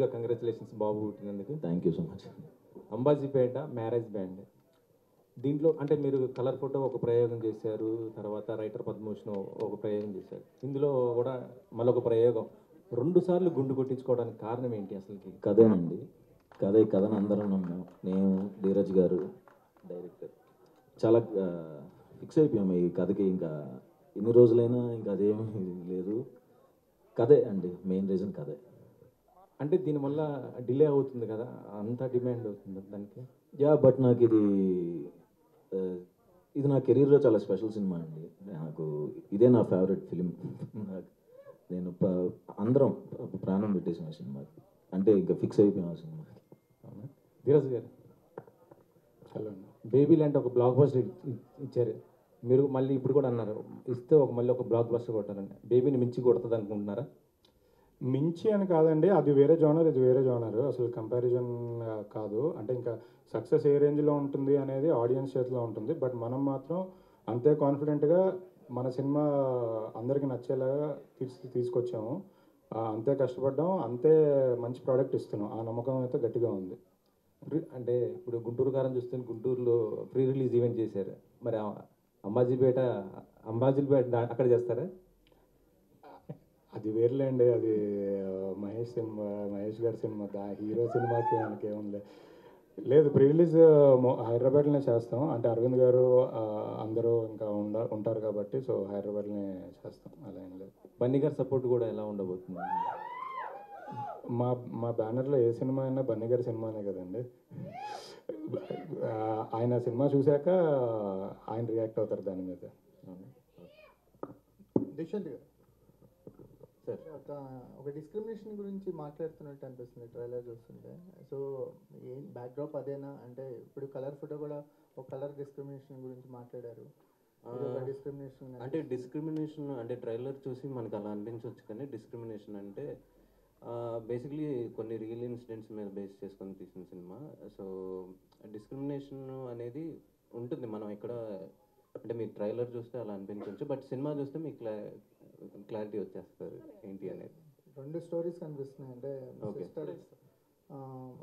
ముందుగా కంగ్రాచులేషన్స్ బాబు పుట్టినందుకు. Thank you so much. Ambajipeta marriage band, దీంట్లో అంటే మీరు కలర్ ఫోటో ఒక ప్రయోగం చేశారు, తర్వాత రైటర్ పద్మభూషణ్ ఒక ప్రయోగం చేశారు, ఇందులో కూడా మళ్ళొక ప్రయోగం, 2 సార్లు గుండు కొట్టించుకోవడానికి కారణం ఏంటి అసలుకి? కథేనండి, కథను అందరం నమ్మాం. నేను, ధీరజ్ గారు డైరెక్టర్ చాలా ఫిక్స్ అయిపోయాము ఈ కథకి. ఇంకా ఎన్ని రోజులైనా ఇంకా అదేమీ లేదు, కథే అండి మెయిన్ రీజన్, కథే. అంటే దీనివల్ల డిలే అవుతుంది కదా, అంత డిమాండ్ అవుతుంది దానికి? యా, బట్ నాకు ఇది నా కెరీర్లో చాలా స్పెషల్ సినిమా అండి. నాకు ఇదే నా ఫేవరెట్ ఫిలిం. నేను అందరం ప్రాణం పెట్టేసిన సినిమా, అంటే ఇంకా ఫిక్స్ అయిపోయాం ఆ సినిమా. అవునా ధీరజ్ గారు? హలో, బేబీ లాంటి ఒక బ్లాక్ బస్టర్ ఇచ్చారు మీరు, మళ్ళీ ఇప్పుడు కూడా అన్నారు ఇస్తే మళ్ళీ ఒక బ్లాక్ బస్టర్ కొట్టారండి. బేబీని మించి కొడుతుంది అనుకుంటున్నారా? మించి అని కాదండి, అది వేరే జోనర్, ఇది వేరే జోనర్, అసలు కంపారిజన్ కాదు. అంటే ఇంకా సక్సెస్ ఏ రేంజ్లో ఉంటుంది అనేది ఆడియన్స్ చేతిలో ఉంటుంది. బట్ మనం మాత్రం అంతే కాన్ఫిడెంట్గా మన సినిమా అందరికీ నచ్చేలాగా తీసుకొచ్చాము, అంతే కష్టపడ్డాం, అంతే మంచి ప్రోడక్ట్ ఇస్తున్నాం. ఆ నమ్మకం అయితే గట్టిగా ఉంది. అంటే ఇప్పుడు గుంటూరు కారం చూస్తే గుంటూరులో ప్రీ రిలీజ్ ఈవెంట్ చేశారు, మరి అంబాజీపేట అక్కడ చేస్తారా? అది వేర్లేండి, అది మహేష్ గారి సినిమా, హీరో సినిమాకి మనకేముంది లేదు. ప్రీ రిలీజ్ హైదరాబాద్లోనే చేస్తాం, అంటే అరవింద్ గారు అందరూ ఇంకా ఉంటారు కాబట్టి, సో హైదరాబాద్లోనే చేస్తాం, అలా ఏం లేదు. బన్నీ గారి సపోర్ట్ కూడా ఎలా ఉండబోతుంది? మా బ్యానర్లో ఏ సినిమా అయినా బన్నీ గారి సినిమానే కదండి. ఆయన సినిమా చూశాక ఆయన రియాక్ట్ అవుతారు దాని మీద. దుష్యంత్ గారు ఒక డిస్క్రిమినేషన్ గురించి మాట్లాడుతున్నట్టు అనిపిస్తుంది ట్రైలర్ చూస్తుంటే. సో ఏం బ్యాక్డ్రాప్ అదేనా? అంటే ఇప్పుడు కలర్ ఫోటో కూడా ఒక కలర్ డిస్క్రిమినేషన్ గురించి మాట్లాడారు. డిస్క్రిమినేషన్ అంటే డిస్క్రిమినేషన్ అంటే ట్రైలర్ చూసి మనకు అలా అనిపించవచ్చు, కానీ డిస్క్రిమినేషన్ అంటే బేసిక్లీ కొన్ని రియల్ ఇన్సిడెంట్స్ మీద బేస్ చేసుకొని తీసిన సినిమా. సో డిస్క్రిమినేషన్ అనేది ఉంటుంది, మనం ఇక్కడ అంటే మీరు ట్రైలర్ చూస్తే అలా అనిపించవచ్చు, బట్ సినిమా చూస్తే మీకు క్లారిటీ వచ్చేస్తారు ఏంటి అనేది. 2 స్టోరీస్ కనిపిస్తున్నాయి, అంటే సిస్టర్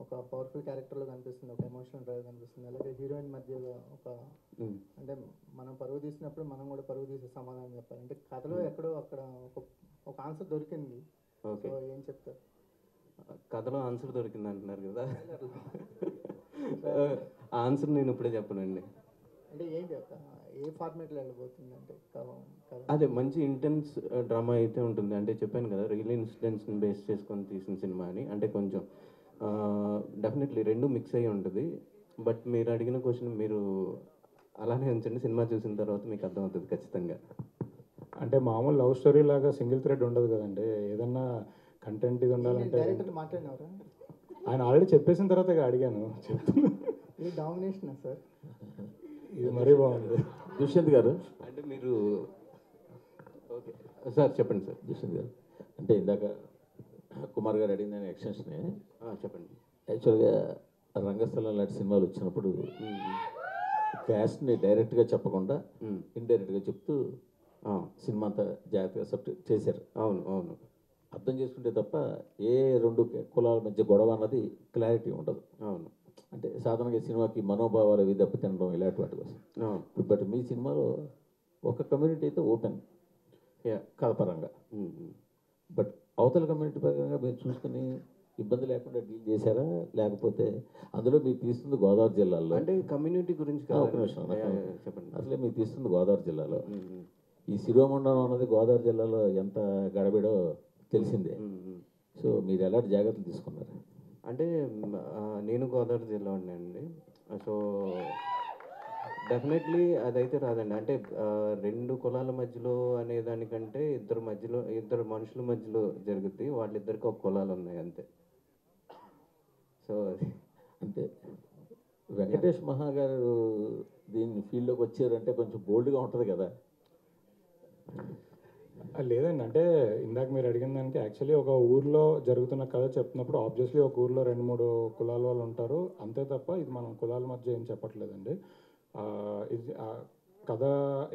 ఒక పవర్ఫుల్ క్యారెక్టర్లో కనిపిస్తుంది, ఒక ఎమోషనల్ డ్రైవ్ కనిపిస్తుంది, అలాగే హీరోయిన్ మధ్య ఒక అంటే మనం పరువు తీసినప్పుడు మనం కూడా పరువు తీసే సమాధానం చెప్పాలి. అంటే కథలో ఎక్కడో అక్కడ ఒక ఆన్సర్ దొరికింది. ఓకే, ఏం చెప్తారు? కథలో ఆన్సర్ దొరికింది అంటున్నారు కదా, ఆన్సర్ నేను ఇప్పుడే చెప్పనండి. అంటే ఏంటి ఏ ఫార్మేట్లో వెళ్ళబోతుంది? అంటే అదే మంచి ఇంటెన్స్ డ్రామా అయితే ఉంటుంది. అంటే చెప్పాను కదా, రియల్ ఇన్సిడెంట్స్ని బేస్ చేసుకొని తీసిన సినిమా అని. అంటే కొంచెం డెఫినెట్లీ 2 మిక్స్ అయ్యి ఉంటుంది. బట్ మీరు అడిగిన క్వశ్చన్ మీరు అలానే ఉంచండి, సినిమా చూసిన తర్వాత మీకు అర్థమవుతుంది ఖచ్చితంగా. అంటే మామూలు లవ్ స్టోరీ లాగా సింగిల్ థ్రెడ్ ఉండదు కదండి, ఏదన్నా కంటెంట్ ఇది ఉండాలంటే. మాట్లాడినవరా? ఆయన ఆల్రెడీ చెప్పేసిన తర్వాత అడిగాను, ఇది డామినేషన్ సార్, ఇది మరీ బాగుంది. దుష్యంత్ గారు, అంటే మీరు ఓకే సార్ చెప్పండి సార్. దుష్యంత్ గారు అంటే ఇందాక కుమార్ గారు అడిగిన ఎక్స్టెన్షనే చెప్పండి. యాక్చువల్గా రంగస్థలం లాంటి సినిమాలు వచ్చినప్పుడు క్యాస్ట్ని డైరెక్ట్గా చెప్పకుండా ఇండైరెక్ట్గా చెప్తూ సినిమా అంతా జాగ్రత్తగా సబ్జెక్ట్ చేశారు. అవును అవును, అర్థం చేసుకుంటే తప్ప ఏ 2 కులాల మధ్య గొడవ అన్నది క్లారిటీ ఉండదు. అవును, అంటే సాధారణంగా సినిమాకి మనోభావాలు అవి దెబ్బతినడం ఇలాంటి వాటి కోసం. బట్ మీ సినిమాలో ఒక కమ్యూనిటీ అయితే ఓపెన్ కథపరంగా, బట్ అవతల కమ్యూనిటీ పరంగా మీరు చూసుకుని ఇబ్బంది లేకుండా డీల్ చేశారా? లేకపోతే అందులో మీరు తీస్తుంది గోదావరి జిల్లాలో, అంటే కమ్యూనిటీ గురించి ఒక నిమిషం చెప్పండి. అసలే మీరు తీస్తుంది గోదావరి జిల్లాలో, ఈ శిరోమండలం అన్నది గోదావరి జిల్లాలో ఎంత గడబిడో తెలిసిందే. సో మీరు ఎలాంటి జాగ్రత్తలు తీసుకున్నారు? అంటే నేను గోదావరి జిల్లా ఉన్నానండి. సో డెఫినెట్లీ అదైతే రాదండి. అంటే 2 కులాల మధ్యలో అనే దానికంటే ఇద్దరు మనుషుల మధ్యలో జరుగుద్ది, వాళ్ళిద్దరికి ఒక కులాలు ఉన్నాయి అంతే. సో అంటే వెంకటేష్ మహా గారు దీన్ని ఫీల్డ్లోకి వచ్చారంటే కొంచెం బోల్డ్గా ఉంటుంది కదా. లేదండి, అంటే ఇందాక మీరు అడిగిన దానికి యాక్చువల్లీ ఒక ఊర్లో జరుగుతున్న కథ చెప్తున్నప్పుడు ఆబ్వియస్లీ ఒక ఊర్లో 2-3 కులాల వాళ్ళు ఉంటారు, అంతే తప్ప ఇది మనం కులాల మధ్య ఏం చెప్పట్లేదండి. ఇది కథ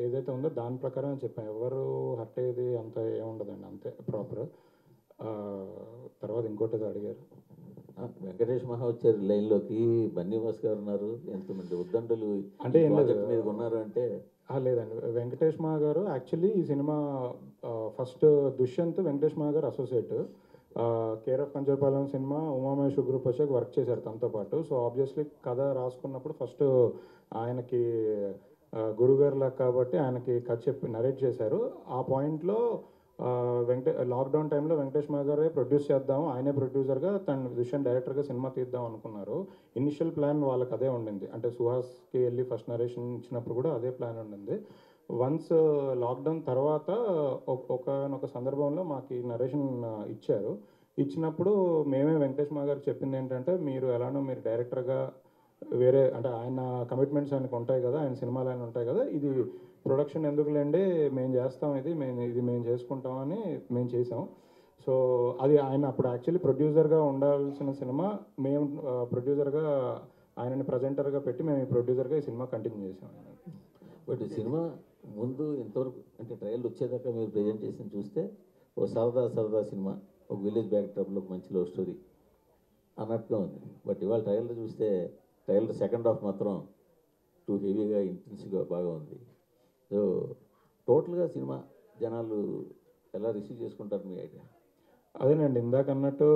ఏదైతే ఉందో దాని ప్రకారం చెప్పాను, ఎవరు హర్ట్ అయ్యేది అంత ఏముండదండి, అంతే ప్రాపర్. తర్వాత ఇంకోటి అడిగారు. వెంకటేష్ మహా వచ్చారు లైన్లోకి, బన్నీవాస్ గారు ఉన్నారు, ఎంతమంది ఉద్దండులు అంటే ఏం లేదు. ప్రాజెక్ట్ మీద ఉన్నారు అంటే. లేదండి, వెంకటేష్ మహా గారు యాక్చువల్లీ ఈ సినిమా ఫస్ట్ దుష్యంత్ వెంకటేష్ మహా గారు associate, care of Kancharapalem cinema Umamaheswara group వచ్చాక వర్క్ చేశారు తనతో పాటు. సో ఆబ్వియస్లీ కథ రాసుకున్నప్పుడు ఫస్ట్ ఆయనకి గురుగారు లాగా కాబట్టి ఆయనకి కథ చెప్పి నరేట్ చేశారు. ఆ పాయింట్లో లాక్డౌన్ టైంలో వెంకటేష్ మహా గారే ప్రొడ్యూస్ చేద్దాం, ఆయనే ప్రొడ్యూసర్గా తన దుష్యంత్ డైరెక్టర్గా సినిమా తీద్దాం అనుకున్నారు. ఇనిషియల్ ప్లాన్ వాళ్ళకి అదే ఉండింది, అంటే సుహాస్కి వెళ్ళి ఫస్ట్ నరేషన్ ఇచ్చినప్పుడు కూడా అదే ప్లాన్ ఉండింది. వన్స్ లాక్డౌన్ తర్వాత ఒక సందర్భంలో మాకు నరేషన్ ఇచ్చారు. ఇచ్చినప్పుడు మేమే వెంకటేష్ మహా గారికి చెప్పింది ఏంటంటే, మీరు ఎలానో మీరు డైరెక్టర్గా వేరే అంటే ఆయన కమిట్మెంట్స్ ఆయనకు ఉంటాయి కదా, ఆయన సినిమాలు ఆయన ఉంటాయి కదా, ఇది ప్రొడక్షన్ ఎందుకులేండి మేము చేస్తాం, ఇది మేము చేసుకుంటామని మేము చేసాం. సో అది ఆయన అప్పుడు యాక్చువల్లీ ప్రొడ్యూసర్గా ఉండాల్సిన సినిమా మేము ప్రొడ్యూసర్గా ఆయనని ప్రజెంటర్గా పెట్టి మేము ఈ ప్రొడ్యూసర్గా ఈ సినిమా కంటిన్యూ చేసాం. బట్ ఈ సినిమా ముందు ఇంతవరకు అంటే ట్రయల్ వచ్చేదాకా మీరు ప్రెజెంటేషన్ చూస్తే ఓ సరదా సరదా సినిమా, ఒక విలేజ్ బ్యాక్ డ్రాప్లో ఒక మంచి లవ్ స్టోరీ అన్నట్టుగా ఉంది. బట్ ఇవాళ ట్రయల్లో చూస్తే ట్రయల్ సెకండ్ హాఫ్ మాత్రం టూ హెవీగా ఇంటెన్స్గా బాగా ఉంది. సో టోటల్గా సినిమా జనాలు ఎలా రిసీవ్ చేసుకుంటారు మీ ఐడియా? అదేనండి, ఇందాక అన్నట్టు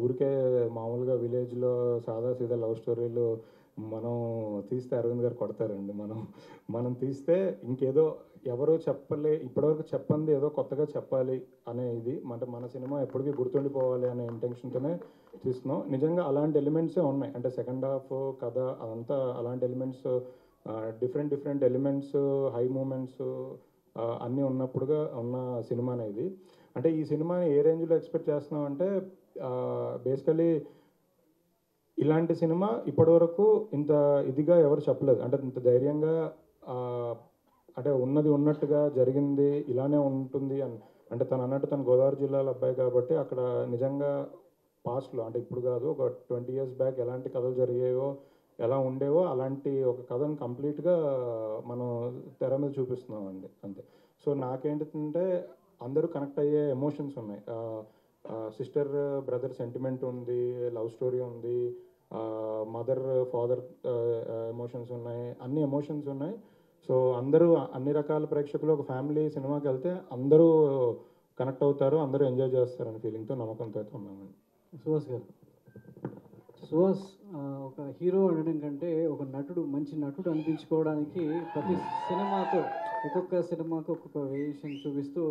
ఊరికే మామూలుగా విలేజ్లో సాదా సీదా లవ్ స్టోరీలు మనం తీస్తే అరవింద్ గారు కొడతారండి. మనం తీస్తే ఇంకేదో ఎవరు ఇప్పటివరకు చెప్పంది ఏదో కొత్తగా చెప్పాలి అనే ఇది, అంటే మన సినిమా ఎప్పటికీ గుర్తుండిపోవాలి అనే ఇంటెన్షన్తోనే తీస్తున్నాం. నిజంగా అలాంటి ఎలిమెంట్సే ఉన్నాయి, అంటే సెకండ్ హాఫ్ కథ అదంతా అలాంటి elements, different elements, high moments అన్నీ ఉన్నప్పుడుగా ఉన్న సినిమానే ఇది. అంటే ఈ సినిమాని ఏ రేంజ్లో ఎక్స్పెక్ట్ చేస్తున్నాం అంటే, బేసికలీ ఇలాంటి సినిమా ఇప్పటివరకు ఇంత ఇదిగా ఎవరు చెప్పలేదు, అంటే ఇంత ధైర్యంగా అంటే ఉన్నది ఉన్నట్టుగా జరిగింది ఇలానే ఉంటుంది అని. అంటే తను అన్నట్టు తను గోదావరి జిల్లాలో అబ్బాయి కాబట్టి అక్కడ నిజంగా పాస్ట్లో, అంటే ఇప్పుడు కాదు, ఒక 20 years బ్యాక్ ఎలాంటి కథలు జరిగాయో ఎలా ఉండేవో అలాంటి ఒక కథను కంప్లీట్గా మనం తెర మీద చూపిస్తున్నామండి అంతే. సో నాకేంటంటే అందరూ కనెక్ట్ అయ్యే ఎమోషన్స్ ఉన్నాయి, సిస్టర్ బ్రదర్ సెంటిమెంట్ ఉంది, లవ్ స్టోరీ ఉంది, మదర్ ఫాదర్ ఎమోషన్స్ ఉన్నాయి, అన్ని ఎమోషన్స్ ఉన్నాయి. సో అందరూ అన్ని రకాల ప్రేక్షకులు ఒక ఫ్యామిలీ సినిమాకి వెళ్తే అందరూ కనెక్ట్ అవుతారు, అందరూ ఎంజాయ్ చేస్తారనే ఫీలింగ్తో నమ్మకంతో అయితే ఉన్నామండి. సుహాస్ గారు, సుహాస్ ఒక హీరో అనడం కంటే ఒక నటుడు, మంచి నటుడు అనిపించుకోవడానికి ప్రతి సినిమాతో ఒక్కొక్క సినిమాకు ఒక్కొక్క వేరియేషన్ చూపిస్తూ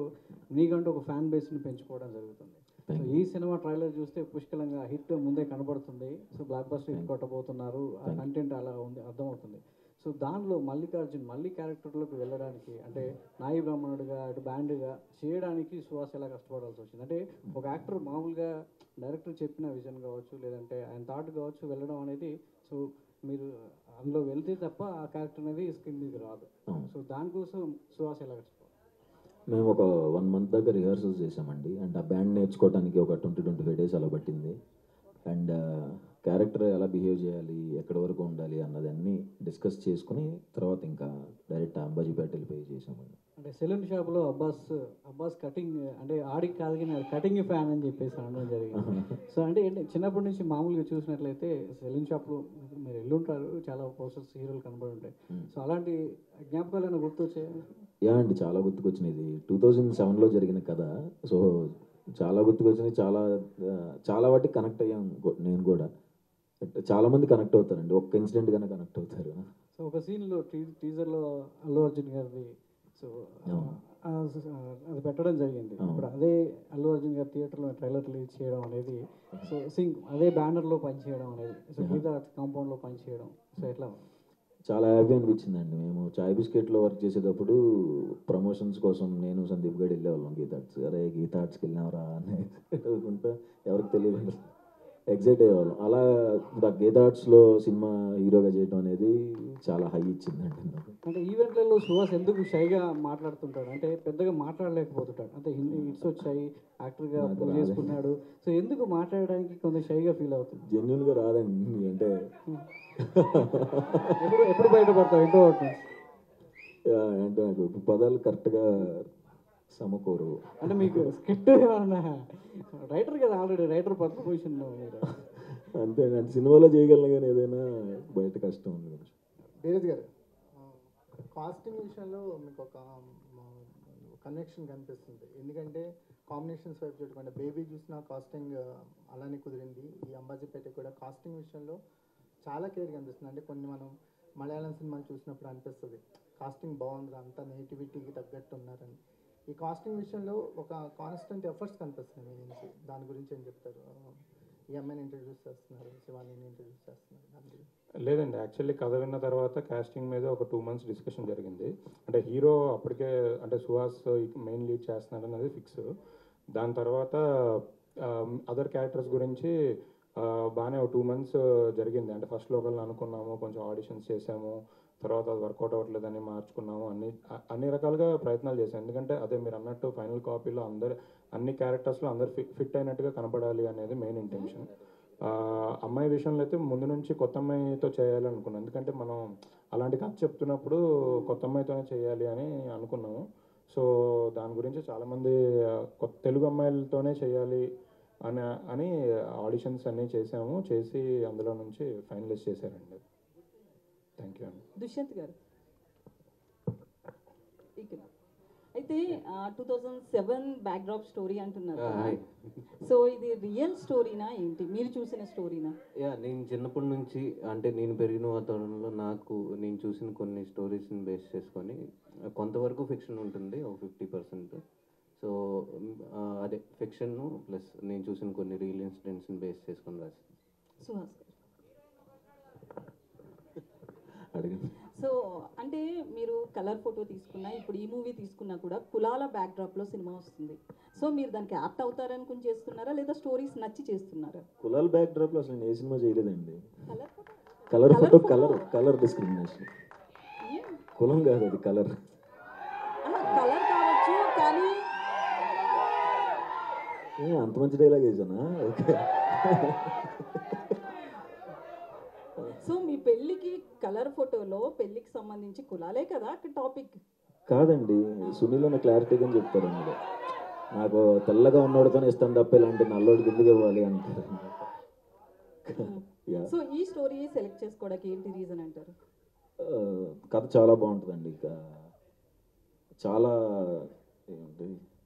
నీకంటూ ఒక ఫ్యాన్ బేస్ని పెంచుకోవడం జరుగుతుంది. సో ఈ సినిమా ట్రైలర్ చూస్తే పుష్కలంగా హిట్ ముందే కనబడుతుంది. సో బ్లాక్ బస్టర్ హిట్ కొట్టబోతున్నారు, ఆ కంటెంట్ అలా ఉంది, అర్థమవుతుంది. సో దానిలో మల్లికార్జున్ మళ్ళీ క్యారెక్టర్లోకి వెళ్ళడానికి, అంటే నాయి బ్రాహ్మణుడిగా అటు బ్యాండ్గా చేయడానికి సుహాస్ ఎలా కష్టపడాల్సి వచ్చింది? అంటే ఒక యాక్టర్ మామూలుగా డైరెక్టర్ చెప్పిన విజన్ కావచ్చు, లేదంటే ఆయన థాట్ కావచ్చు వెళ్ళడం అనేది, సో మీరు అందులో వెళ్తే తప్ప ఆ క్యారెక్టర్ అనేది స్క్రీన్ మీద రాదు. సో దానికోసం సుహాస్ ఎలా కష్టపడాలి? మేము ఒక 1 month దాకా రిహార్సల్స్ చేసామండి. అండ్ ఆ బ్యాండ్ నేర్చుకోవడానికి ఒక 20-25 days అలా పట్టింది. అండ్ క్యారెక్టర్ ఎలా బిహేవ్ చేయాలి, ఎక్కడి వరకు ఉండాలి అన్నది అన్నీ డిస్కస్ చేసుకుని తర్వాత ఇంకా డైరెక్ట్ అంబాజీపేట వెళ్ళిపోయి చేసామండి. అంటే సెలూన్ షాప్లో అబ్బాస్ కటింగ్, అంటే ఆడికి కాదు కానీ కటింగ్ ఫ్యాన్ అని చెప్పేసి అనడం జరిగింది. సో అంటే చిన్నప్పటి నుంచి మామూలుగా చూసినట్లయితే సెలూన్ షాప్లో మీరు వెళ్ళుంటారు, చాలా పోస్టర్స్ హీరోలు కనబడి ఉంటాయి. సో అలాంటి జ్ఞాపకాలు ఏమైనా గుర్తొచ్చాయి? యా అండి, చాలా గుర్తుకొచ్చినది. 2007లో జరిగిన కథ. సో చాలా గుర్తుకొచ్చినాయి, చాలా వాటికి కనెక్ట్ అయ్యాను నేను కూడా. చాలామంది కనెక్ట్ అవుతారండి, ఒక్క ఇన్సిడెంట్ గానే కనెక్ట్ అవుతారు. సో ఒక సీన్లో టీజర్లో అల్లు అర్జున్ గారిది, సో అది పెట్టడం జరిగింది. ఇప్పుడు అదే అల్లు అర్జున్ గారి థియేటర్లో ట్రైలర్ రిలీజ్ చేయడం అనేది, సో అదే బ్యానర్లో పనిచేయడం అనేది, సో గీతా కాంపౌండ్లో పనిచేయడం, సో ఎట్లా? చాలా హ్యాపీ అనిపించిందండి. మేము చాయ్ బిస్కెట్లో వర్క్ చేసేటప్పుడు ప్రమోషన్స్ కోసం నేను సందీప్ గడి వెళ్ళేవాళ్ళం గీతార్ట్స్. అరే గీతార్ట్స్కి వెళ్ళినావరా అని అనుకుంటా, ఎవరికి తెలియదు, ఎగ్జైట్ అయ్యేవాళ్ళం. అలా గీతార్ట్స్లో సినిమా హీరోగా చేయడం అనేది చాలా హై ఇచ్చిందండి నాకు. అంటే ఈవెంట్లలో సుహాస్ ఎందుకు షైగా మాట్లాడుతుంటాడు, అంటే పెద్దగా మాట్లాడలేకపోతుంటాడు, అంటే హిందీ హిట్స్ వచ్చాయి, యాక్టర్గా ప్రూవ్ చేసుకున్నాడు, సో ఎందుకు మాట్లాడడానికి కొంచెం షైగా ఫీల్ అవుతుంది? జెన్యున్గా రాదండి, అంటే ఎప్పుడు బయటపడతావు ఇంట్లో? అంటే నాకు పదాలు కరెక్ట్గా సమకూరు. అంటే మీకు స్క్రిప్ట్ ఏమన్నా రైటర్ కదా, ఆల్రెడీ రైటర్ పద్మభూషణ్ మీరు. అంతే అంటే సినిమాలో చేయగలను కానీ ఏదైనా బయట కష్టం ఉంది కొంచెం. ధీరజ్ గారు, కాస్టింగ్ విషయంలో మీకు ఒక కనెక్షన్ కనిపిస్తుంది. ఎందుకంటే కాంబినేషన్స్ వైపు చూడకుండా బేబీ చూసిన కాస్టింగ్ అలానే కుదిరింది. ఈ అంబాజీపేట కూడా కాస్టింగ్ విషయంలో చాలా కేర్ కనిపిస్తుంది. అంటే కొన్ని మనం మలయాళం సినిమాలు చూసినప్పుడు అనిపిస్తుంది కాస్టింగ్ బాగుంది, అంతా నేటివిటీకి తగ్గట్టు ఉన్నారని. ఈ కాస్టింగ్ విషయంలో ఒక కాన్స్టెంట్ ఎఫర్ట్స్ కనిపిస్తుంది మీ నుంచి. దాని గురించి ఏం చెప్తారు? ఈ అమ్మాయిని ఇంట్రడ్యూస్ చేస్తున్నారు, శివానీని ఇంట్రడ్యూస్ చేస్తున్నారు, దాని గురించి. లేదండి, యాక్చువల్లీ కథ విన్న తర్వాత కాస్టింగ్ మీద ఒక 2 months డిస్కషన్ జరిగింది. అంటే హీరో అప్పటికే అంటే సుహాస్ మెయిన్ లీడ్ చేస్తున్నాడు అనేది ఫిక్స్. దాని తర్వాత అదర్ క్యారెక్టర్స్ గురించి బాగానే ఒక 2 months జరిగింది. అంటే ఫస్ట్ లోకల్ని అనుకున్నాము, కొంచెం ఆడిషన్స్ చేసాము, తర్వాత అది వర్కౌట్ అవ్వట్లేదని మార్చుకున్నాము, అన్ని రకాలుగా ప్రయత్నాలు చేశాను. ఎందుకంటే అదే మీరు అన్నట్టు ఫైనల్ కాపీలో అన్ని క్యారెక్టర్స్లో అందరు ఫిట్ అయినట్టుగా కనపడాలి అనేది మెయిన్ ఇంటెన్షన్. అమ్మాయి విషయంలో అయితే ముందు నుంచి కొత్త అమ్మాయితో చేయాలనుకున్నాను. ఎందుకంటే మనం అలాంటి కథ చెప్తున్నప్పుడు కొత్త అమ్మాయితోనే చేయాలి అని అనుకున్నాము. సో దాని గురించి చాలామంది తెలుగు అమ్మాయిలతోనే చేయాలి అని ఆడిషన్స్ అన్నీ చేసి అందులో నుంచి ఫైనలైజ్ చేశారండి. థ్యాంక్ యూ అండి. దుష్యంత్ గారు, ఇక్కడ అయితే 2007 బ్యాక్డ్రాప్ స్టోరీ అంటున్నారు. సో ఇది రియల్ స్టోరీనా ఏంటి, మీరు చూసిన స్టోరీనా? నేను చిన్నప్పటి నుంచి అంటే నేను పెరిగిన వాతావరణంలో నేను చూసిన కొన్ని స్టోరీస్ని బేస్ చేసుకొని కొంతవరకు ఫిక్షన్ ఉంటుంది, ఒక 50%. సో అదే ఫిక్షన్ ప్లస్ నేను చూసిన కొన్ని రియల్ ఇన్సిడెంట్స్ని బేస్ చేసుకొని రాసింది. సుహాస్ గారు, అడిగింది. సో అంటే మీరు కలర్ ఫోటో తీసుకున్నా, ఇప్పుడు ఈ మూవీ తీసుకున్నా కూడా కులాల బ్యాక్డ్రాప్లో సినిమా వస్తుంది. సో మీరు దానికి యాప్ట్ అవుతారనుకుని చేస్తున్నారా, లేదా స్టోరీస్ నచ్చి చేస్తున్నారా? కులాల బ్యాక్ డ్రాప్లో అసలు నేను ఏ సినిమా చేయలేదండి. Colour photo colour discrimination. కులం కాదు అది, కలర్. కలర్ కావచ్చు కానీ అంత మంచి డైలాగ్ వేసానా? ఓకే. సో మీ పెళ్ళికి కలర్ ఫోటోలో పెళ్ళికి సంబంధించి కులాలే కదా అక్కడ టాపిక్? కాదండి, సునీల్ అన్న క్లారిటీగా చెప్తారు. అందులో నాకు తెల్లగా ఉన్నోడితోనే ఇష్టం తప్ప ఇలాంటి నల్లోడికి ఎందుకు ఇవ్వాలి అంటారు. సో ఈ స్టోరీ సెలెక్ట్ చేసుకోవడానికి ఏంటి రీజన్ అంటారు? కథ చాలా బాగుంటుందండి. ఇక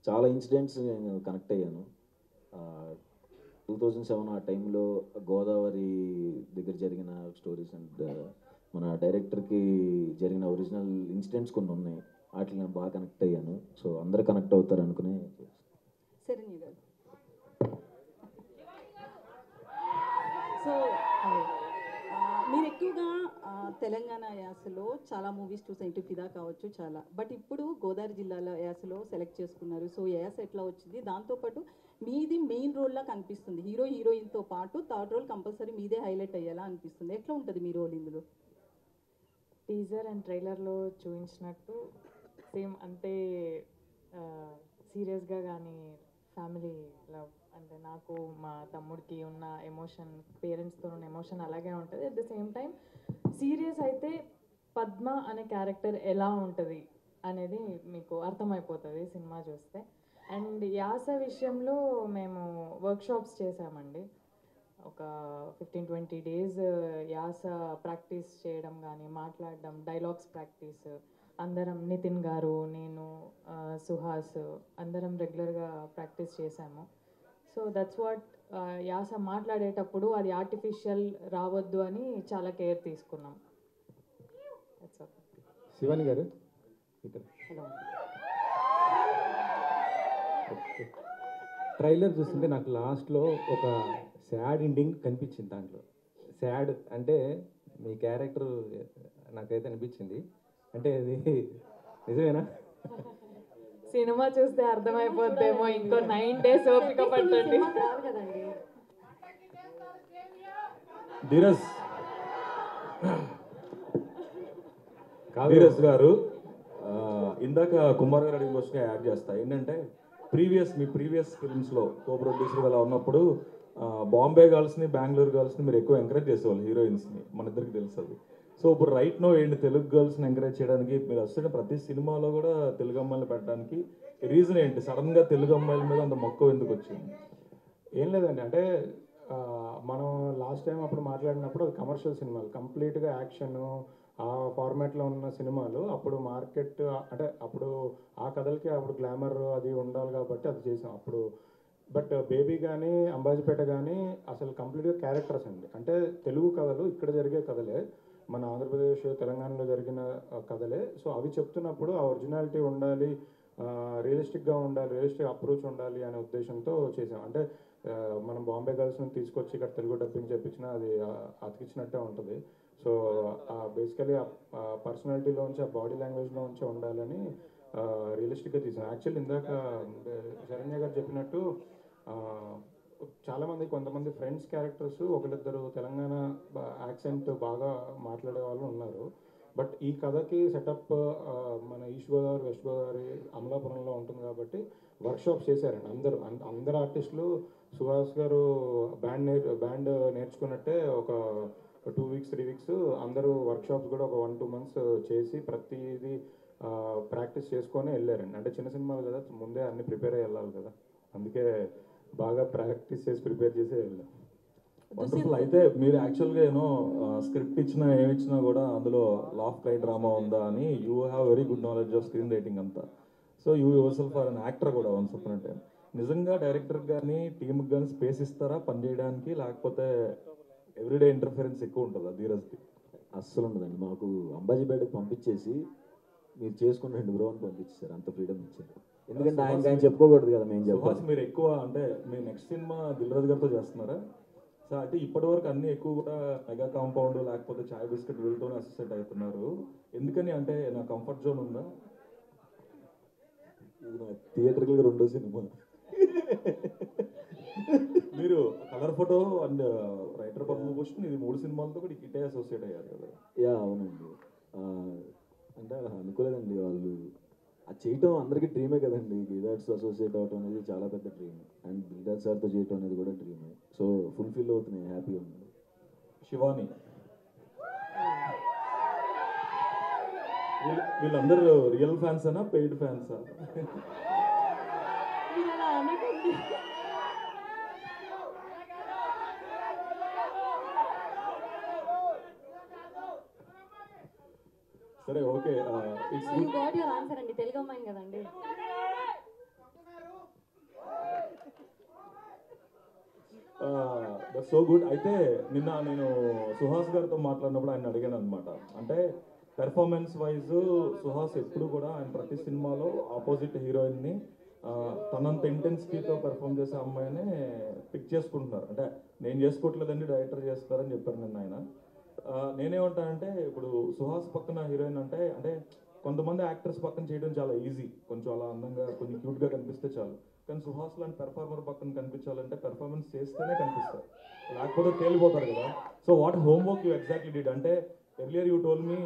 చాలా ఇన్సిడెంట్స్ నేను కనెక్ట్ అయ్యాను. 2007 ఆ టైంలో గోదావరి దగ్గర జరిగిన స్టోరీస్ అండ్ మన డైరెక్టర్కి జరిగిన ఒరిజినల్ ఇన్సిడెంట్స్ కొన్ని ఉన్నాయి, వాటికి నేను బాగా కనెక్ట్ అయ్యాను. సో అందరూ కనెక్ట్ అవుతారు అనుకునే. శరణ్య గారు, సో మీరు ఎక్కువగా తెలంగాణ యాసలో చాలా మూవీస్ చూసారు, ఇటు ఫిదా కావచ్చు చాలా, బట్ ఇప్పుడు గోదావరి జిల్లాల యాసలో సెలెక్ట్ చేసుకున్నారు. సో యాస ఎట్లా వచ్చింది? దాంతోపాటు మీది మెయిన్ రోల్లా కనిపిస్తుంది, హీరోయిన్తో పాటు థర్డ్ రోల్ కంపల్సరీ మీదే హైలైట్ అయ్యేలా అనిపిస్తుంది. ఎట్లా ఉంటుంది మీ రోల్ ఇందులో? టీజర్ అండ్ ట్రైలర్లో చూపించినట్టు సేమ్ అంతే సీరియస్గా కానీ ఫ్యామిలీ లవ్ అంటే నాకు మా తమ్ముడికి ఉన్న ఎమోషన్, పేరెంట్స్తో ఉన్న ఎమోషన్ అలాగే ఉంటుంది. At the same time serious అయితే పద్మ అనే క్యారెక్టర్ ఎలా ఉంటుంది అనేది మీకు అర్థమైపోతుంది సినిమా చూస్తే. అండ్ యాస విషయంలో మేము వర్క్షాప్స్ చేసామండి. ఒక 15-20 days యాస ప్రాక్టీస్ చేయడం కానీ, మాట్లాడడం, డైలాగ్స్ ప్రాక్టీస్ అందరం, నితిన్ గారు, నేను, సుహాస్ అందరం రెగ్యులర్గా ప్రాక్టీస్ చేసాము. సో దట్స్ వాట్ యాస మాట్లాడేటప్పుడు అది ఆర్టిఫిషియల్ రావద్దు అని చాలా కేర్ తీసుకున్నాం. శివాని గారు ఇక్కడ ట్రైలర్ చూస్తుంటే నాకు లాస్ట్లో ఒక సాడ్ ఎండింగ్ కనిపించింది. దాంట్లో సాడ్ అంటే మీ క్యారెక్టర్ నాకైతే అనిపించింది. అంటే అది నిజమేనా? సినిమా చూస్తే అర్థమైపోద్దేమో, ఇంకో 9 days ఓపిక పట్టండి. ధీరజ్ గారు ఇందాక కుమార్ గారు అడిగిన క్వశ్చన్ యాడ్ చేస్తా. ఏంటంటే మీ ప్రీవియస్ ఫిల్మ్స్లో కో ప్రొడ్యూసర్ అలా ఉన్నప్పుడు బాంబే గర్ల్స్ని, బెంగళూరు గర్ల్స్ని మీరు ఎక్కువ ఎంకరేజ్ చేసేవాళ్ళు, హీరోయిన్స్ని, మన ఇద్దరికి తెలుసు అది. సో ఇప్పుడు రైట్ నో ఏంటి తెలుగు గర్ల్స్ని ఎంకరేజ్ చేయడానికి మీరు వస్తున్న ప్రతి సినిమాలో కూడా తెలుగు అమ్మాయిలు పెట్టడానికి రీజన్ ఏంటి? సడన్గా తెలుగు అమ్మాయిల మీద అంత మక్కువ ఎందుకు వచ్చింది? ఏం లేదండి, అంటే మనం లాస్ట్ టైం అప్పుడు మాట్లాడినప్పుడు అది కమర్షియల్ సినిమాలు, కంప్లీట్గా యాక్షన్ ఆ ఫార్మాట్లో ఉన్న సినిమాలు. అప్పుడు మార్కెట్ అంటే అప్పుడు ఆ కథలకి అప్పుడు గ్లామర్ అది ఉండాలి కాబట్టి అది చేసాం అప్పుడు. బట్ బేబీ కానీ అంబాజీపేట కానీ అసలు కంప్లీట్గా క్యారెక్టర్స్ అండి. అంటే తెలుగు కథలు ఇక్కడ జరిగే కథలే, మన ఆంధ్రప్రదేశ్ తెలంగాణలో జరిగిన కథలే. సో అవి చెప్తున్నప్పుడు ఆ ఒరిజినాలిటీ ఉండాలి, రియలిస్టిక్గా ఉండాలి, రియలిస్టిక్ అప్రోచ్ ఉండాలి అనే ఉద్దేశంతో చేసాం. అంటే మనం బాంబే గర్ల్స్ని తీసుకొచ్చి ఇక్కడ తెలుగు డబ్బింగ్ చెప్పించినా అది అతికిచ్చినట్టే ఉంటుంది. సో బేసికలీ ఆ పర్సనాలిటీలోంచి, ఆ బాడీ లాంగ్వేజ్లోంచి ఉండాలని రియలిస్టిక్గా తీసాం. యాక్చువల్లీ ఇందాక శరణ్య గారు చెప్పినట్టు చాలామంది కొంతమంది ఫ్రెండ్స్ క్యారెక్టర్స్ ఒకరిద్దరు తెలంగాణ యాక్సెంట్ బాగా మాట్లాడే వాళ్ళు ఉన్నారు. బట్ ఈ కథకి సెటప్ మన ఈస్ట్ గోదావరి, వెస్ట్ గోదావరి, అమలాపురంలో ఉంటుంది కాబట్టి వర్క్షాప్స్ చేశారండి అందరు ఆర్టిస్టులు. సుహాస్ గారు బ్యాండ్ నేర్చుకున్నట్టే ఒక 2 వీక్స్ 3 వీక్స్ అందరూ వర్క్షాప్స్ కూడా ఒక 1-2 months చేసి ప్రతిదీ ప్రాక్టీస్ చేసుకొని వెళ్ళారండి. అంటే చిన్న సినిమాలు కదా, ముందే అన్ని ప్రిపేర్ అయ్యి వెళ్ళాలి కదా, అందుకే బాగా ప్రాక్టీస్ చేసి ప్రిపేర్ చేసి వెళ్ళాం. వండర్ఫుల్. అయితే మీరు యాక్చువల్గా ఏమో స్క్రిప్ట్ ఇచ్చినా ఏమి ఇచ్చినా కూడా అందులో లాఫ్ క్రై డ్రామా ఉందా అని you have very good knowledge of screen writing అంతా. So you yourself are an actor కూడా వన్స్ అపాన్ ఎ టైం. నిజంగా డైరెక్టర్కి కానీ టీమ్కి కానీ స్పేస్ ఇస్తారా పని చేయడానికి, లేకపోతే ఎవ్రీడే ఇంటర్ఫరెన్స్ ఎక్కువ ఉంటుందా ధీరజ్ది? అస్సలు ఉండదండి. మాకు అంబాజీపేటకి పంపించేసి మీరు చేసుకుని 2 బ్రో అని పంపించారు, అంత ఫ్రీడమ్ ఇచ్చారు. ఎందుకంటే ఆయన చెప్పుకోకూడదు కదా, మేము చెప్పాలి. మీరు ఎక్కువ అంటే మీ నెక్స్ట్ సినిమా దిల్రాజు గారితో చేస్తున్నారా? సో అంటే ఇప్పటివరకు అన్ని ఎక్కువ కూడా మెగా కాంపౌండ్ లేకపోతే చాయ్ బిస్కెట్ వీళ్ళతోనే అసోసియేట్ అవుతున్నారు. ఎందుకని అంటే నా కంఫర్ట్ జోన్ ఉందా? ఇది నా థియేటర్కి 2వ సినిమా. మీరు colour photo and writer Padma Bhushan ఇది 3 సినిమాలతో కూడా ఇటే అసోసియేట్ అయ్యారు కదా? యా అవునండి. అంటే అనుకోలేదండి వాళ్ళు అది చేయటం. అందరికీ డ్రీమే కదండి, గిదాట్స్ అసోసియేట్ అవటం అనేది చాలా పెద్ద డ్రీమ్. అండ్ గిదాట్ సార్తో చేయటం అనేది కూడా డ్రీమే. సో ఫుల్ఫిల్ అవుతున్నాయి, హ్యాపీగా ఉంది. శివాని వీళ్ళందరూ రియల్ ఫ్యాన్స్ అనా పెయిడ్ ఫ్యాన్సా? సరే okay, it's good. Got your answer అండి, తెలుగు అమ్మాయిని కదండి. That's so good. అయితే నిన్న నేను సుహాస్ గారితో మాట్లాడినప్పుడు ఆయన అడిగాను అనమాట. అంటే పెర్ఫార్మెన్స్ వైజ్ సుహాస్ ఎప్పుడు కూడా ఆయన ప్రతి సినిమాలో ఆపోజిట్ హీరోయిన్ని తనంత ఇంటెన్సిటీతో పెర్ఫామ్ చేసే అమ్మాయినే పిక్ చేసుకుంటున్నారు. అంటే నేను చేసుకోవట్లేదండి, డైరెక్టర్ చేస్తారని చెప్పారు నిన్న ఆయన. నేనేమంటానంటే ఇప్పుడు సుహాస్ పక్కన హీరోయిన్ అంటే అంటే కొంతమంది యాక్టర్స్ పక్కన చేయడం చాలా ఈజీ, కొంచెం అలా అందంగా కొంచెం క్యూట్గా కనిపిస్తే చాలు. కానీ సుహాస్ లాంటి పెర్ఫార్మర్ పక్కన కనిపించాలంటే పెర్ఫార్మెన్స్ చేస్తేనే కనిపిస్తారు, లేకపోతే తేలిపోతారు కదా. So what homework you exactly did? అంటే earlier you told me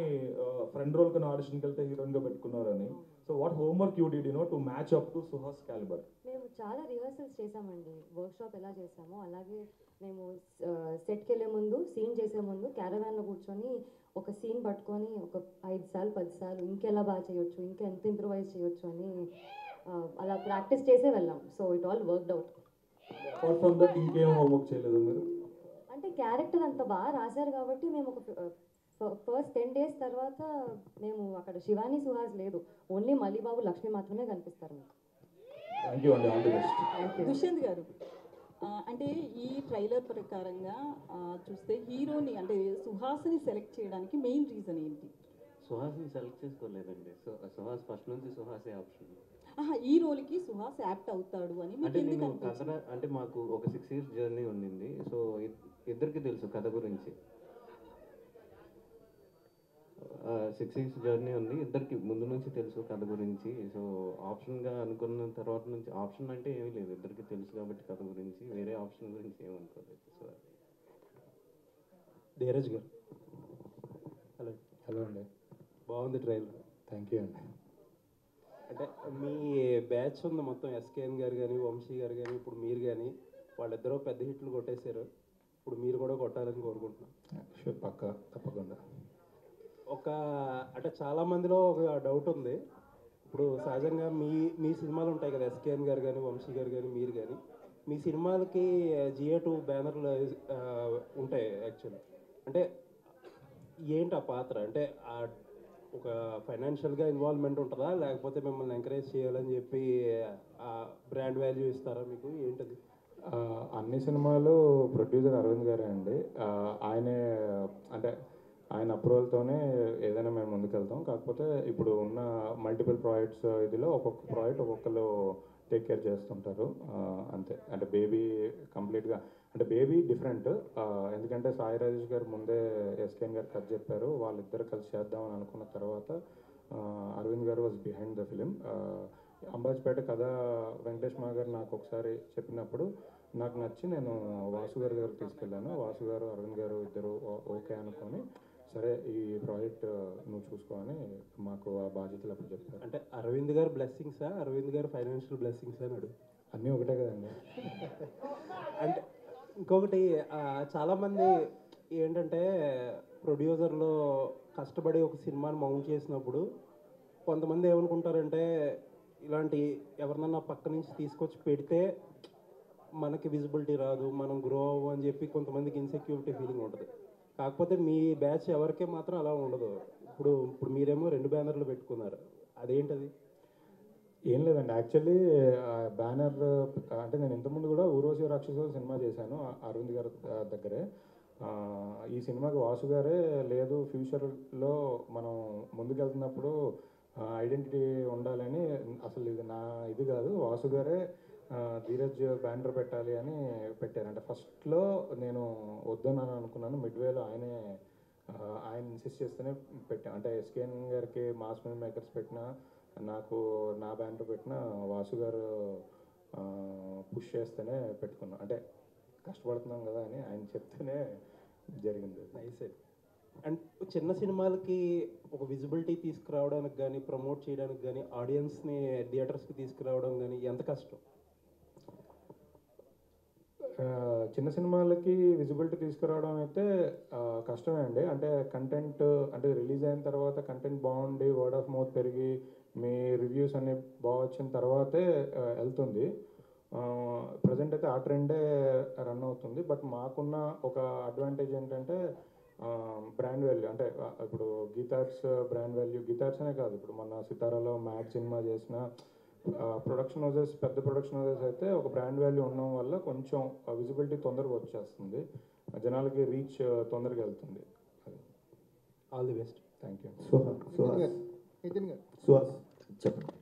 friend role కన్నా ఆడిషన్కి వెళ్తే హీరోయిన్గా పెట్టుకున్నారని. So what homework you did to match up to Suhas calibre? మేము చాలా రిహర్సల్స్ చేసామండి. వర్క్షాప్ ఎలా చేసామో అలాగే మేము సెట్కి వెళ్ళే ముందు, సీన్ చేసే ముందు క్యారవాన్లో కూర్చొని ఒక సీన్ పట్టుకొని ఒక 5 సార్లు 10 సార్లు ఇంకెలా బాగా చేయొచ్చు, ఇంకా ఎంత ఇంప్రూవైజ్ చేయొచ్చు అని అలా ప్రాక్టీస్ చేసే వెళ్ళాం. So it all worked out. Apart from that ఇంకేం హోంవర్క్ చేయలేదు మీరు? అంటే క్యారెక్టర్ అంత బాగా రాశారు కాబట్టి మేము ఒక ఫస్ట్ 10 days తర్వాత మేము అక్కడ శివాని సుహాస్ లేదు, ఓన్లీ మల్లిబాబు లక్ష్మి మాత్రమే కనిపిస్తారు మీకు. థ్యాంక్ యూ అండి, ఆల్ ది బెస్ట్. దుష్యంత్ గారు, అంటే ఈ ట్రైలర్ ప్రకారంగా చూస్తే హీరోని అంటే సుహాస్ని సెలెక్ట్ చేయడానికి మెయిన్ రీజన్ ఏంటి? సుహాస్ని సెలెక్ట్ చేసుకోలేదండి. సుహాస్ ఫస్ట్ నుంచి సుహాసే ఆప్షన్. ఈ రోల్కి సుహాస్ యాప్ట్ అవుతాడు అని మీకు అంటే ఎందుకు నేను అనిపించింది? కథ అంటే మాకు ఒక 6 years జర్నీ ఉండింది. సో ఇద్దరికి తెలుసు కథ గురించి. 6 years జర్నీ ఉంది, ఇద్దరికి ముందు నుంచి తెలుసు కథ గురించి. సో ఆప్షన్గా అనుకున్న తర్వాత నుంచి ఆప్షన్ అంటే ఏమీ లేదు, ఇద్దరికి తెలుసు కాబట్టి కథ గురించి, వేరే ఆప్షన్ గురించి ఏమనుకోలేదు. సో ధీరజ్ గారు, హలో. హలో అండి. బాగుంది ట్రైలర్. థ్యాంక్ యూ అండి. అంటే మీ బ్యాచ్ ఉంది మొత్తం, ఎస్కేఎన్ గారు కానీ, వంశీ గారు కానీ, ఇప్పుడు మీరు కానీ, వాళ్ళిద్దరూ పెద్ద హిట్లు కొట్టేశారు. ఇప్పుడు మీరు కూడా కొట్టాలని కోరుకుంటున్నాను. షూర్, పక్కా, తప్పకుండా. అంటే చాలామందిలో ఒక డౌట్ ఉంది. ఇప్పుడు సహజంగా మీ సినిమాలు ఉంటాయి కదా, ఎస్కేఎన్ గారు కానీ, వంశీ గారు కానీ, మీరు కానీ, మీ సినిమాలకి GA2 బ్యానర్లు ఉంటాయి యాక్చువల్లీ. అంటే ఏంటి ఆ పాత్ర? అంటే ఒక ఫైనాన్షియల్గా ఇన్వాల్వ్మెంట్ ఉంటుందా, లేకపోతే మిమ్మల్ని ఎంకరేజ్ చేయాలని చెప్పి బ్రాండ్ వాల్యూ ఇస్తారా మీకు? ఏంటది? అన్ని సినిమాలు ప్రొడ్యూసర్ అరవింద్ గారే అండి. ఆయనే అంటే ఆయన అప్రూవల్తోనే ఏదైనా మేము ముందుకెళ్తాం. కాకపోతే ఇప్పుడు ఉన్న మల్టిపుల్ ప్రాజెక్ట్స్ ఇదిలో ఒక్కొక్క ప్రాజెక్ట్ ఒక్కొక్కరు టేక్ కేర్ చేస్తుంటారు అంతే. అంటే బేబీ కంప్లీట్గా అంటే బేబీ డిఫరెంట్, ఎందుకంటే సాయి రాజేష్ గారు ముందే ఎస్కేఎన్ గారు కథ చెప్పారు, వాళ్ళిద్దరు కలిసి చేద్దామని అనుకున్న తర్వాత అరవింద్ గారు వాజ్ బిహైండ్ ద ఫిలిం. అంబాజ్పేట కథ వెంకటేష్ మా గారు నాకు ఒకసారి చెప్పినప్పుడు నాకు నచ్చి నేను వాసు గారి దగ్గర తీసుకెళ్ళాను. వాసు గారు అరవింద్ గారు ఇద్దరు ఓకే అనుకొని సరే ఈ ప్రాజెక్ట్ నువ్వు చూసుకో అని మాకు ఆ బాధ్యతలు అప్పుడు చెప్పారు. అంటే అరవింద్ గారు బ్లెస్సింగ్సా, అరవింద్ గారు ఫైనాన్షియల్ బ్లెస్సింగ్స్ అన్నాడు? అన్నీ ఒకటే కదండి. అంటే ఇంకొకటి చాలామంది ఏంటంటే ప్రొడ్యూసర్లో కష్టపడి ఒక సినిమాని మౌంట్ చేసినప్పుడు కొంతమంది ఏమనుకుంటారంటే ఇలాంటి ఎవరినన్నా పక్క నుంచి తీసుకొచ్చి పెడితే మనకి విజిబిలిటీ రాదు, మనం గ్రో అవ్వం అని చెప్పి కొంతమందికి ఇన్సెక్యూరిటీ ఫీలింగ్ ఉంటుంది. కాకపోతే మీ బ్యాచ్ ఎవరికే మాత్రం అలా ఉండదు. ఇప్పుడు మీరేమో 2 బ్యానర్లు పెట్టుకున్నారు, అదేంటది? ఏం లేదండి, యాక్చువల్లీ బ్యానర్ అంటే నేను ఇంతకుముందు కూడా ఊర్వశి రాక్షసుడు సినిమా చేశాను అరవింద్ గారి దగ్గరే. ఈ సినిమాకి వాసు గారే లేదు ఫ్యూచర్లో మనం ముందుకెళ్తున్నప్పుడు ఐడెంటిటీ ఉండాలని, అసలు ఇది నా ఇది కాదు, వాసు గారే ధీరజ్ బ్యానర్ పెట్టాలి అని పెట్టారు. అంటే ఫస్ట్లో నేను వద్దనని అనుకున్నాను, మిడ్వేలో ఆయన ఇన్సిస్ట్ చేస్తేనే పెట్టాను. అంటే ఎస్కేఎన్ గారికి మాస్ ఫిల్మ్ మేకర్స్ పెట్టిన, నాకు నా బ్యానర్ పెట్టిన వాసు గారు పుష్ చేస్తేనే పెట్టుకున్నాం. అంటే కష్టపడుతున్నాం కదా అని ఆయన చెప్తేనే జరిగింది. నైస్. అండ్ చిన్న సినిమాలకి ఒక విజిబిలిటీ తీసుకురావడానికి కానీ, ప్రమోట్ చేయడానికి కానీ, ఆడియన్స్ని థియేటర్స్కి తీసుకురావడం కానీ ఎంత కష్టం? చిన్న సినిమాలకి విజిబిలిటీ తీసుకురావడం అయితే కష్టమే అండి. అంటే కంటెంట్ అంటే రిలీజ్ అయిన తర్వాత కంటెంట్ బాగుండి వర్డ్ ఆఫ్ మౌత్ పెరిగి మీ రివ్యూస్ అన్ని బాగా వచ్చిన తర్వాతే వెళ్తుంది. ప్రజెంట్ అయితే ఆ ట్రెండే రన్ అవుతుంది. బట్ మాకున్న ఒక అడ్వాంటేజ్ ఏంటంటే బ్రాండ్ వాల్యూ. అంటే ఇప్పుడు గీతార్స్ బ్రాండ్ వాల్యూ, గీతార్స్ అనే కాదు, ఇప్పుడు మన సితారాలో మ్యాట్ సినిమా చేసిన ప్రొడక్షన్ హౌసెస్, పెద్ద ప్రొడక్షన్ హౌసెస్ అయితే ఒక బ్రాండ్ వాల్యూ ఉండడం వల్ల కొంచెం విజిబిలిటీ తొందరగా వచ్చేస్తుంది, జనాలకి రీచ్ తొందరగా వెళ్తుంది. All the best. Thank you. Suhas చెప్పండి.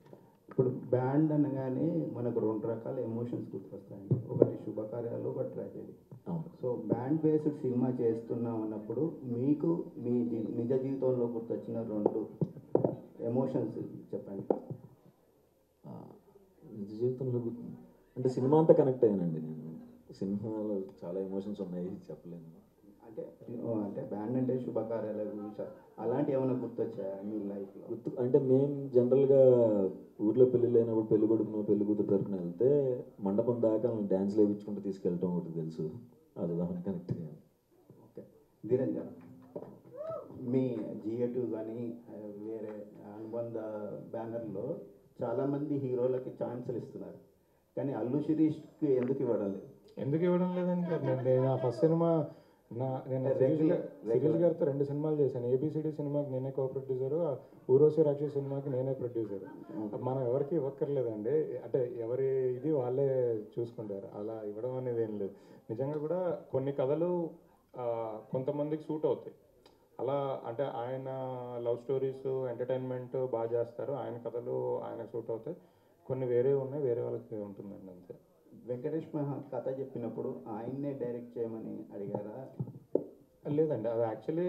ఇప్పుడు బ్యాండ్ అనగానే మనకు 2 రకాల ఎమోషన్స్ గుర్తొస్తాయండి, ఒకటి శుభకార్యాలు, ఒకటి tragedy. So band based cinema చేస్తున్నాం అన్నప్పుడు మీకు మీ నిజ జీవితంలో గుర్తొచ్చిన 2 ఎమోషన్స్ చెప్పండి. నిజ జీవితంలో అంటే సినిమా అంతా కనెక్ట్ అయ్యానండి నేను. సినిమాలో చాలా ఎమోషన్స్ ఉన్నాయి, చెప్పలేను. అంటే బ్యాండ్ అంటే శుభకార్యాల గురించి అలాంటి ఏమైనా గుర్తొచ్చాయా మీ లైఫ్లో? అంటే మేము జనరల్గా ఊర్లో పెళ్ళిళ్ళు అయినప్పుడు పెళ్లి కొడుకును పెళ్లి కూతురు తరపున వెళ్తే మండపం దాకా డ్యాన్స్లు వేయించుకుంటూ తీసుకెళ్ళటం ఒకటి తెలుసు, అది దాని కనెక్ట్ అయ్యాను. ఓకే. ధీరజ్ గారు, మీ GA2 కానీ వేరే అనుబంధ బ్యానర్లో చాలామంది హీరోలకి ఛాన్సులు ఇస్తున్నారు, కానీ అల్లు శిరీష్కి ఎందుకు ఇవ్వడం లేదు? ఎందుకు ఇవ్వడం లేదండి, నేను ఆ ఫస్ట్ సినిమా నేను శిరీష్ గారితో 2 సినిమాలు చేశాను. ABCD సినిమాకి నేనే కో ప్రొడ్యూసరు, ఊర్వశి రాక్షసు సినిమాకి నేనే ప్రొడ్యూసరు. మనం ఎవరికి ఇవ్వక్కర్లేదండి, అంటే ఎవరి ఇది వాళ్ళే చూసుకుంటారు, అలా ఇవ్వడం అనేది ఏం లేదు. నిజంగా కూడా కొన్ని కథలు కొంతమందికి సూట్ అవుతాయి, అలా అంటే ఆయన లవ్ స్టోరీస్ ఎంటర్టైన్మెంట్ బాగా చేస్తారు, ఆయన కథలు ఆయనకు సూట్ అవుతాయి. కొన్ని వేరే ఉన్నాయి, వేరే వాళ్ళకి ఉంటుందండి అంతే. వెంకటేష్ కథ చెప్పినప్పుడు ఆయన్నే డైరెక్ట్ చేయమని అడిగారా? లేదండి, అది యాక్చువల్లీ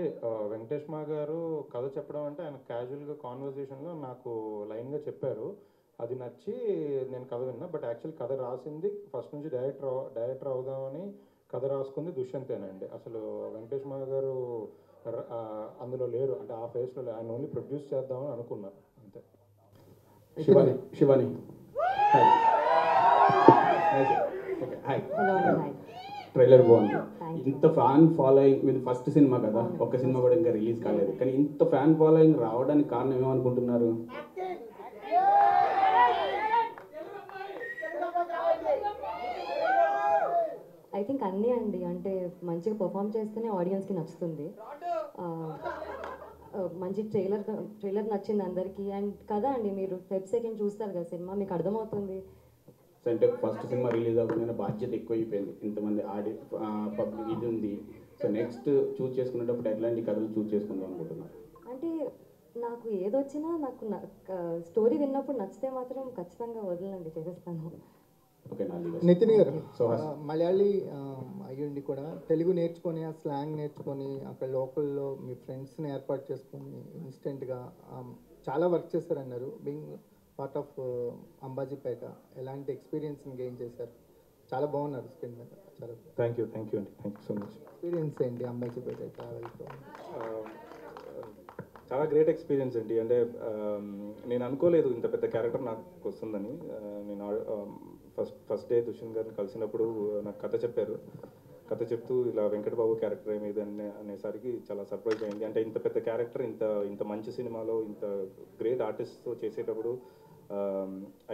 వెంకటేష్ మా గారు కథ చెప్పడం అంటే ఆయన క్యాజువల్గా కాన్వర్జేషన్లో నాకు లైన్గా చెప్పారు, అది నచ్చి నేను కథ విన్నా. బట్ యాక్చువల్ కథ రాసింది ఫస్ట్ నుంచి డైరెక్టర్ అవుదామని కథ రాసుకుంది దుష్యంతేనండి. అసలు వెంకటేష్ మా గారు అందులో లేరు, అంటే ఆ ఫేస్లో ఆయన ఓన్లీ ప్రొడ్యూస్ చేద్దామని అనుకున్నారు అంతే. శివాని హాయ్, ట్రైలర్ బాగుంది. ఇంత ఫ్యాన్ ఫాలోయింగ్, మీది ఫస్ట్ సినిమా కదా, ఒక్క సినిమా కూడా ఇంకా రిలీజ్ కాలేదు, కానీ ఇంత ఫ్యాన్ ఫాలోయింగ్ రావడానికి కారణం ఏమనుకుంటున్నారు? ఐ థింక్ అన్నీ అండి, అంటే మంచిగా పర్ఫామ్ చేస్తేనే ఆడియన్స్కి నచ్చుతుంది. మంచి ట్రైలర్ నచ్చింది అందరికీ. అండ్ కదా అండి, మీరు వెబ్ సెకండ్ చూస్తారు కదా సినిమా, మీకు అర్థమవుతుంది. సో అంటే ఫస్ట్ సినిమా రిలీజ్ అవ్వగానే బాధ్యత ఎక్కువైపోయింది, ఇంతమంది పబ్లిక్ ఇది ఉంది. సో నెక్స్ట్ చూస్ చేసుకునేటప్పుడు ఎట్లాంటి కథలు చూస్ చేసుకుందాం అనుకుంటున్నారు? అంటే నాకు ఏదొచ్చినా నాకు స్టోరీ విన్నప్పుడు నచ్చితే మాత్రం ఖచ్చితంగా వదలండి, చేసేస్తాను. నితిన్ గారు మలయాళీ అయ్యుండి కూడా తెలుగు నేర్చుకొని, ఆ స్లాంగ్ నేర్చుకొని, అక్కడ లోకల్లో మీ ఫ్రెండ్స్ని ఏర్పాటు చేసుకొని ఇన్స్టెంట్గా చాలా వర్క్ చేశారన్నారు. బీయింగ్ పార్ట్ ఆఫ్ అంబాజీపేట ఎలాంటి ఎక్స్పీరియన్స్ని గెయిన్ చేశారు? చాలా బాగున్నారు స్క్రీన్ మీద. చాలా థ్యాంక్ యూ అండి, thank you so much. Experience ఏంటి అంబాజీపేట ట్రావెల్తో? చాలా గ్రేట్ ఎక్స్పీరియన్స్ అండి. అంటే నేను అనుకోలేదు ఇంత పెద్ద క్యారెక్టర్ నాకు వస్తుందని. నేను ఫస్ట్ డే దుష్యంత్ గారిని కలిసినప్పుడు నాకు కథ చెప్పారు. కథ చెప్తూ ఇలా వెంకటబాబు క్యారెక్టర్ ఏమేది అనేసరికి చాలా సర్ప్రైజ్ అయింది. అంటే ఇంత పెద్ద క్యారెక్టర్ ఇంత మంచి సినిమాలో ఇంత గ్రేట్ ఆర్టిస్ట్తో చేసేటప్పుడు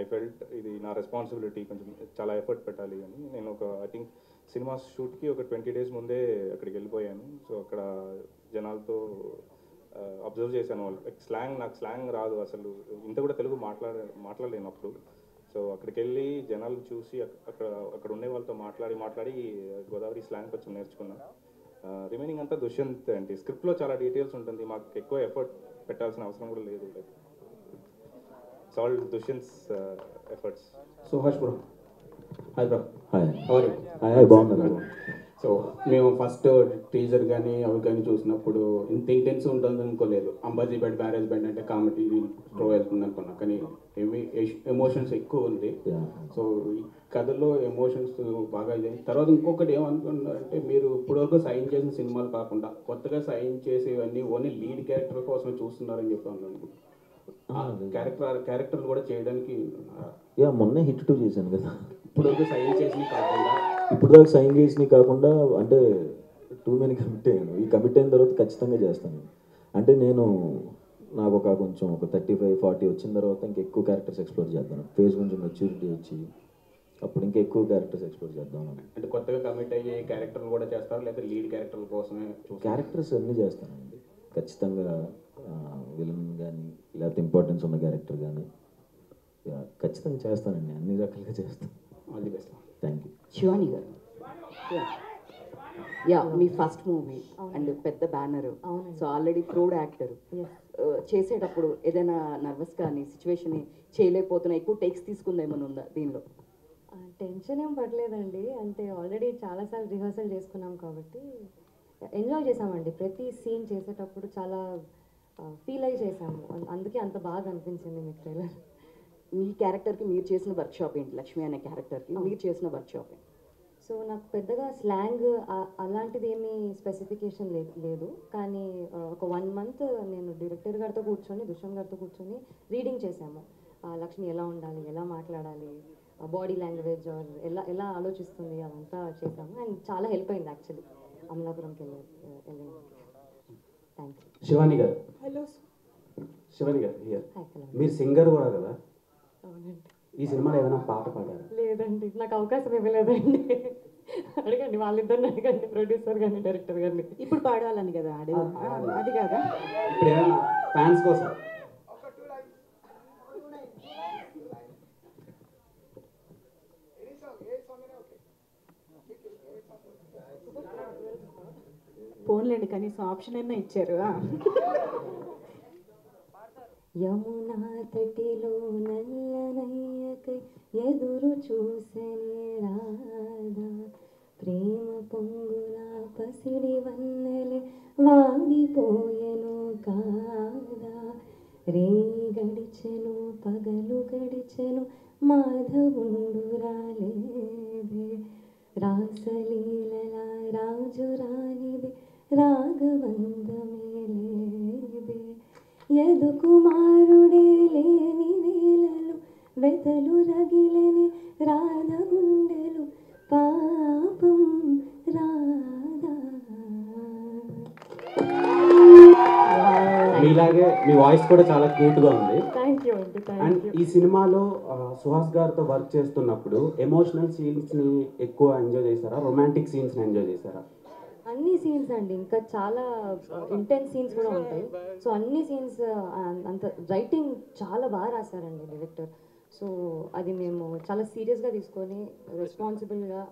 ఐ ఫెల్ట్ ఇది నా రెస్పాన్సిబిలిటీ, కొంచెం చాలా ఎఫర్ట్ పెట్టాలి అని. నేను ఐ థింక్ సినిమా షూట్కి ఒక 20 days ముందే అక్కడికి వెళ్ళిపోయాను. సో అక్కడ జనాలతో అబ్జర్వ్ చేశాను. నాకు స్లాంగ్ రాదు అసలు, ఇంత కూడా తెలుగు మాట్లాడలేనప్పుడు. సో అక్కడికి వెళ్ళి జనాలు చూసి అక్కడ ఉండే వాళ్ళతో మాట్లాడి గోదావరి స్లాంగ్ కొంచెం నేర్చుకున్నాను. రిమైనింగ్ అంతా దుష్యంత్ అండి. స్క్రిప్ట్లో చాలా డీటెయిల్స్ ఉంటుంది, మాకు ఎక్కువ ఎఫర్ట్ పెట్టాల్సిన అవసరం కూడా లేదు. It's all Dushyant's efforts. Suhas bro, hi bro. Hi, బాగున్నారు. సో మేము ఫస్ట్ టీజర్ కానీ అవి కానీ చూసినప్పుడు ఇంత ఇంటెన్స్ ఉంటుంది అనుకోలేదు. అంబాజీపేట బ్యారేజ్ బ్యాండ్ అంటే కామెడీ త్రో వెళ్తుంది అనుకున్నాం, కానీ ఎమోషన్స్ ఎక్కువ ఉంది. సో ఈ కథలో ఎమోషన్స్ బాగా ఇదే. తర్వాత ఇంకొకటి ఏమనుకున్నారంటే, మీరు ఇప్పటివరకు సైన్ చేసిన సినిమాలు కాకుండా కొత్తగా సైన్ చేసేవన్నీ ఓన్లీ లీడ్ క్యారెక్టర్ కోసమే చూస్తున్నారని చెప్పి అనుకుంటున్నాను. క్యారెక్టర్లు కూడా చేయడానికి మొన్నే హిట్ 2 చేశాను కదా. ఇప్పటివరకు సైన్ చేసినవి కాకుండా దాకా సైన్ చేసినవి కాకుండా అంటే టూ మెనీ కమిట్ అయ్యాను. ఈ కమిట్ అయిన తర్వాత ఖచ్చితంగా చేస్తాను. అంటే నాకు కొంచెం 35-40 వచ్చిన తర్వాత ఇంకెక్కువ క్యారెక్టర్స్ ఎక్స్ప్లోర్ చేద్దాను. ఫేస్ కొంచెం మెచ్యూరిటీ వచ్చి అప్పుడు ఇంకా ఎక్కువ క్యారెక్టర్స్ ఎక్స్ప్లోర్ చేద్దాం. అంటే కొత్తగా కమిట్ అయ్యే క్యారెక్టర్లు కూడా చేస్తారు, లేదా లీడ్ క్యారెక్టర్ల కోసమే? క్యారెక్టర్స్ అన్నీ చేస్తానండి ఖచ్చితంగా. విలన్ కానీ లేకపోతే ఇంపార్టెన్స్ ఉన్న క్యారెక్టర్ కానీ ఖచ్చితంగా చేస్తానండి, అన్ని రకాలుగా చేస్తాను. All the best. Thank you. Shivani గారు, మీ ఫస్ట్ మూవీ అండ్ పెద్ద banner, so already proved actor. చేసేటప్పుడు ఏదైనా నర్వస్ కానీ సిచ్యువేషన్ చేయలేకపోతున్నా, ఎక్కువ టేక్స్ తీసుకుందా ఏమైనా ఉందా దీనిలో? టెన్షన్ ఏం పడలేదండి, అంటే ఆల్రెడీ చాలాసార్లు రిహర్సల్ చేసుకున్నాం కాబట్టి ఎంజాయ్ చేసామండి. ప్రతి సీన్ చేసేటప్పుడు చాలా ఫీల్ అయ్యి చేసాము, అందుకే అంత బాగా అనిపించింది మీ ట్రైలర్. మీ క్యారెక్టర్కి మీరు చేసిన వర్క్షాప్ ఏంటి? లక్ష్మి అనే క్యారెక్టర్కి మీరు చేసిన వర్క్షాప్ ఏంటి? సో నాకు పెద్దగా స్లాంగ్ అలాంటిది ఏమీ స్పెసిఫికేషన్ లేదు, కానీ ఒక 1 month నేను డైరెక్టర్ గారితో కూర్చొని, దుష్యంత్ గారితో కూర్చొని రీడింగ్ చేశాము. లక్ష్మి ఎలా ఉండాలి, ఎలా మాట్లాడాలి, బాడీ లాంగ్వేజ్ ఎలా ఆలోచిస్తుంది, అదంతా చేశాము. అండ్ చాలా హెల్ప్ అయింది యాక్చువల్లీ అమలాపురంకి వెళ్ళి. Thank you. శివాని గారు. హలో శివాని గారు, మీరు సింగర్ కూడా కదా? అవునండి. ఈ సినిమాలో ఏమైనా పాట పాడారు? లేదండి, నాకు అవకాశం ఇవ్వలేదండి. అడగండి, వాళ్ళిద్దరిని అడగండి, ప్రొడ్యూసర్ కానీ డైరెక్టర్ గారిని. ఇప్పుడు పాడాలని కదా అది కాదా? ఇప్పుడు ఏమైనా ఫ్యాన్స్ కోసం? ఫోన్లేండి, కనీసం ఆప్షన్ అయినా ఇచ్చారు. యమునా తటిలో నల్లనయ్యకై ఎదురు చూసెనే రాధా, ప్రేమ పొంగుల పసిడి వన్నెలే వాడిపోయెను కాదా, రే గడిచెను పగలు గడిచెను మాధవుండు రాలేదే, రాసలీలల రాజు రానిది రాగబంధమే లేదే, యదుకుమారుడే లేని వేళలు వెతలు రగిలని రాధ గుండెలు పాపం రాధా. మీలాగే మీ వాయిస్ కూడా చాలా క్యూట్గా ఉంది. యూ అండి, అండ్ థ్యాంక్ యూ. ఈ సినిమాలో సుహాస్ గారితో వర్క్ చేస్తున్నప్పుడు ఎమోషనల్ సీన్స్ని ఎక్కువ ఎంజాయ్ చేశారా, రొమాంటిక్ సీన్స్ని ఎంజాయ్ చేశారా? అన్ని సీన్స్ అండి, ఇంకా చాలా ఇంటెన్స్ సీన్స్ కూడా ఉంటాయి. సో అన్ని సీన్స్ అంత రైటింగ్ చాలా బాగా రాశారండి డైరెక్టర్. సో అది మేము చాలా సీరియస్గా తీసుకొని రెస్పాన్సిబుల్గా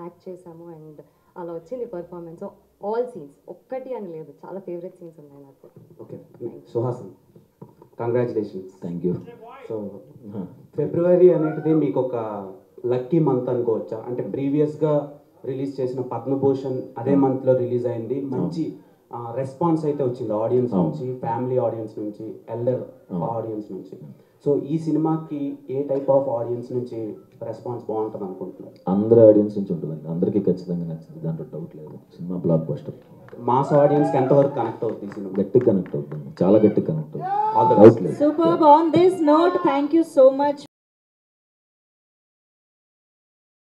యాక్ట్ చేసాము అండ్ అలా వచ్చింది పర్ఫార్మెన్స్. ఆల్ సీన్స్ ఒక్కటి అని లేదు, చాలా ఫేవరెట్ సీన్స్ ఉన్నాయి నాకు. Okay, Suhas congratulations. Thank you. So ఫిబ్రవరి అనేది మీకు ఒక లక్కీ మంత్ అనుకోవచ్చా? అంటే ప్రీవియస్గా రిలీజ్ చేసిన పద్మభూషణ్ అదే మంత్లో రిలీజ్ అయింది, మంచి రెస్పాన్స్ అయితే వచ్చింది ఆడియన్స్ నుంచి, ఫ్యామిలీ ఆడియన్స్ నుంచి, ఎల్డర్ ఆడియన్స్ నుంచి. సో ఈ సినిమాకి ఏ టైప్ ఆఫ్ ఆడియన్స్ నుంచి రెస్పాన్స్ బాగుంటుంది అనుకుంటున్నారు? అందరి ఆడియన్స్ నుంచి ఉంటుందండి, అందరికీ ఖచ్చితంగా నచ్చింది, దాంట్లో డౌట్ లేదు. Cinema block buster. మాస్ ఆడియన్స్కి ఎంతవరకు కనెక్ట్ అవుతుంది సినిమా? గట్టిగా కనెక్ట్ అవుతుంది, చాలా గట్టిగా కనెక్ట్ అవుతుంది, డౌట్ లేదు. Superb. On this note, thank you so much.